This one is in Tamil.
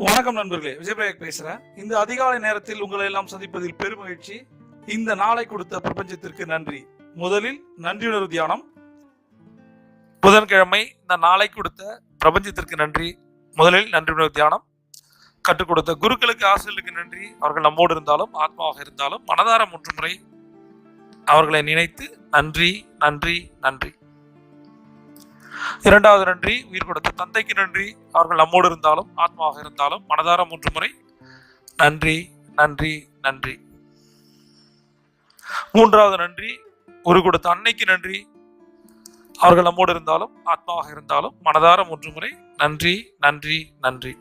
வணக்கம் நண்பர்களே, விஜயபிரகாஷ் பேசுறேன். இந்த அதிகாலை நேரத்தில் உங்களை எல்லாம் சந்திப்பதில் பெருமகிழ்ச்சி. இந்த நாளை கொடுத்த பிரபஞ்சத்திற்கு நன்றி. முதலில் நன்றியுணர்வு தியானம். புதன்கிழமை இந்த நாளை கொடுத்த பிரபஞ்சத்திற்கு நன்றி. முதலில் நன்றியுணர்வு தியானம். கற்றுக் கொடுத்த குருக்களுக்கு, ஆசிரியர்களுக்கு நன்றி. அவர்கள் நம்மோடு இருந்தாலும் ஆத்மாவாக இருந்தாலும் மனதார 3 முறை அவர்களை நினைத்து நன்றி நன்றி நன்றி. இரண்டாவது நன்றி, உயிர் கொடுத்த தந்தைக்கு நன்றி. அவர்கள் நம்மோடு இருந்தாலும் ஆத்மாவாக இருந்தாலும் மனதார 3 முறை நன்றி நன்றி நன்றி. மூன்றாவது நன்றி, உயிர் கொடுத்த அன்னைக்கு நன்றி. அவர்கள் நம்மோடு இருந்தாலும் ஆத்மாவாக இருந்தாலும் மனதார 3 முறை நன்றி நன்றி நன்றி.